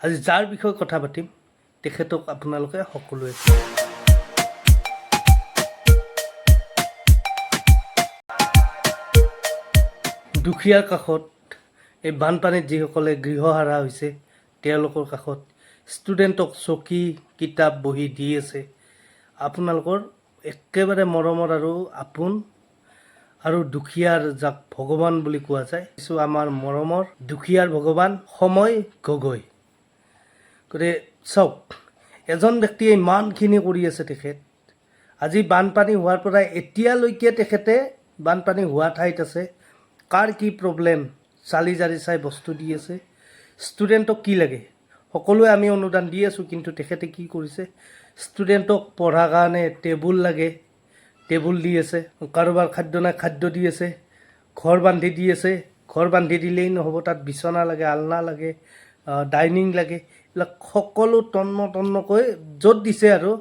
আজি যাৰ বিষয়ে কথা পাতিম তেখেতক আপোনালোকে সকলোৱে দুখীয়াৰ কাষত এই বানপানীত যিসকলে গৃহহাৰা হৈছে তেওঁলোকৰ কাষত ষ্টুডেণ্টক চকী কিতাপ বহি দি আছে আপোনালোকৰ একেবাৰে মৰমৰ আৰু আপোন আৰু দুখীয়াৰ যাক ভগৱান বুলি কোৱা যায় কিছু আমাৰ মৰমৰ দুখীয়াৰ ভগৱান সময় গগৈ গতিকে চাওক এজন ব্যক্তিয়ে ইমানখিনি কৰি আছে তেখেত আজি বানপানী হোৱাৰ পৰা এতিয়ালৈকে তেখেতে বানপানী হোৱা ঠাইত আছে কাৰ কি প্ৰব্লেম চালি জাৰি চাই বস্তু দি আছে ষ্টুডেণ্টক কি লাগে সকলোৱে আমি অনুদান দি আছোঁ কিন্তু তেখেতে কি কৰিছে ষ্টুডেণ্টক পঢ়াৰ কাৰণে টেবুল লাগে টেবুল দি আছে কাৰোবাৰ খাদ্য নাই খাদ্য দি আছে ঘৰ বান্ধি দি আছে ঘৰ বান্ধি দিলেই নহ'ব তাত বিচনা লাগে আলনা লাগে ডাইনিং লাগে এইবিলাক সকলো তন্নকৈ য'ত দিছে আৰু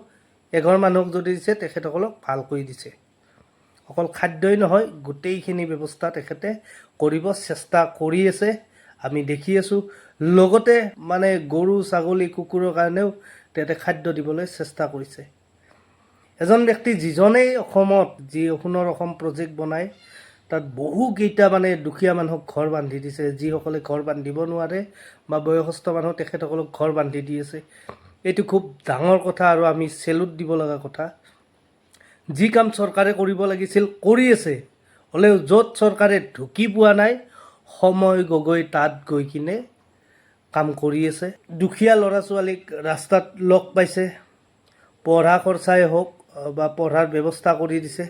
এঘৰ মানুহক যদি দিছে তেখেতসকলক ভাল কৰি দিছে অকল খাদ্যই নহয় গোটেইখিনি ব্যৱস্থা তেখেতে কৰিব চেষ্টা কৰি আছে আমি দেখি আছোঁ লগতে মানে গৰু ছাগলী কুকুৰৰ কাৰণেও তেখেতে খাদ্য দিবলৈ চেষ্টা কৰিছে এজন ব্যক্তি যিজনেই অসমত যি সোণৰ অসম প্ৰজেক্ট বনায় তাত বহুকেইটা মানে দুখীয়া মানুহক ঘৰ বান্ধি দিছে যিসকলে ঘৰ বান্ধিব নোৱাৰে বা বয়সস্থ মানুহ তেখেতসকলক ঘৰ বান্ধি দি আছে এইটো খুব ডাঙৰ কথা আৰু আমি চেলুট দিব লগা কথা যি কাম চৰকাৰে কৰিব লাগিছিল কৰি আছে হ'লেও য'ত চৰকাৰে ঢুকি পোৱা নাই সময় গগৈ তাত গৈ কিনে কাম কৰি আছে দুখীয়া ল'ৰা ছোৱালীক ৰাস্তাত লগ পাইছে পঢ়া খৰচাই হওক বা পঢ়াৰ ব্যৱস্থা কৰি দিছে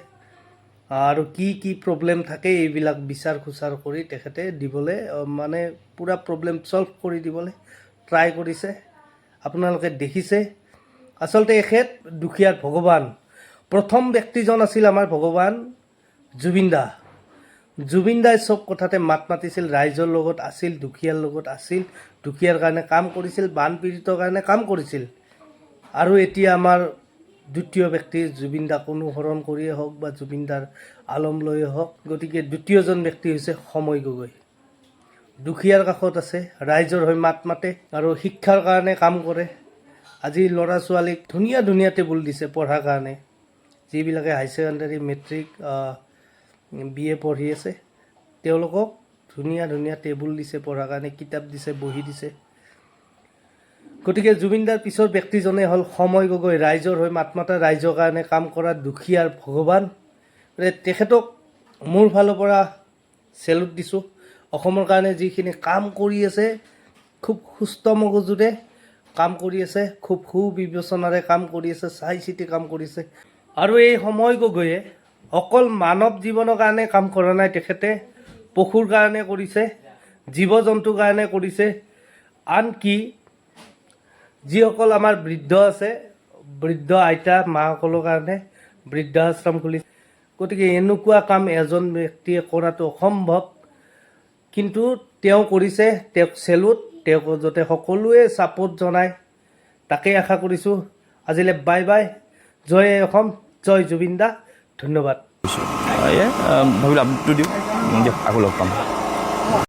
আৰু কি প্ৰব্লেম থাকে এইবিলাক বিচাৰ খোচাৰ কৰি তেখেতে দিবলৈ মানে পূৰা প্ৰব্লেম ছল্ভ কৰি দিবলৈ ট্ৰাই কৰিছে আপোনালোকে দেখিছে আচলতে এখেত দুখীয়াৰ ভগৱান প্ৰথম ব্যক্তিজন আছিল আমাৰ ভগৱান জুবিন দাই চব কথাতে মাত মাতিছিল ৰাইজৰ লগত আছিল দুখীয়াৰ লগত আছিল দুখীয়াৰ কাৰণে কাম কৰিছিল বানপীড়িতৰ কাৰণে কাম কৰিছিল আৰু এতিয়া আমাৰ দ্বিতীয় ব্যক্তি জুবিন দাক অনুসৰণ কৰিয়ে হওক বা জুবিন দাৰ আলম লৈয়ে হওক গতিকে দ্বিতীয়জন ব্যক্তি হৈছে সময় গগৈ দুখীয়াৰ কাষত আছে ৰাইজৰ হৈ মাত মাতে আৰু শিক্ষাৰ কাৰণে কাম কৰে আজি ল'ৰা ছোৱালীক ধুনীয়া টেবুল দিছে পঢ়াৰ কাৰণে যিবিলাকে হাই ছেকেণ্ডাৰী মেট্ৰিক BA পঢ়ি আছে তেওঁলোকক ধুনীয়া টেবুল দিছে পঢ়াৰ কাৰণে কিতাপ দিছে বহি দিছে গতিকে জুবিনদাৰ পিছৰ ব্যক্তিজনে হ'ল সময় গগৈ ৰাইজৰ হৈ মাত মাতা ৰাইজৰ কাৰণে কাম কৰা দুখীয়াৰ ভগৱান তেখেতক মোৰ ফালৰ পৰা চেলুট দিছোঁ অসমৰ কাৰণে যিখিনি কাম কৰি আছে খুব সুস্থ মগজুৰে কাম কৰি আছে খুব সুবিবেচনাৰে কাম কৰি আছে চাই চিতি কাম কৰিছে আৰু এই সময় গগৈয়ে অকল মানৱ জীৱনৰ কাৰণে কাম কৰা নাই তেখেতে পশুৰ কাৰণে কৰিছে জীৱ জন্তুৰ কাৰণে কৰিছে আনকি যিসকল আমাৰ বৃদ্ধ আছে বৃদ্ধ আইতা মাসকলৰ কাৰণে বৃদ্ধাশ্ৰম খুলিছে গতিকে এনেকুৱা কাম এজন ব্যক্তিয়ে কৰাটো অসম্ভৱ কিন্তু তেওঁ কৰিছে তেওঁক চেলুট তেওঁক যাতে সকলোৱে ছাপোৰ্ট জনায় তাকেই আশা কৰিছোঁ আজিলৈ বাই বাই জয় অসম জয় জুবিন দা ধন্যবাদ ভাবিলোঁ আপডেটটো দিওঁ আকৌ লগ পাম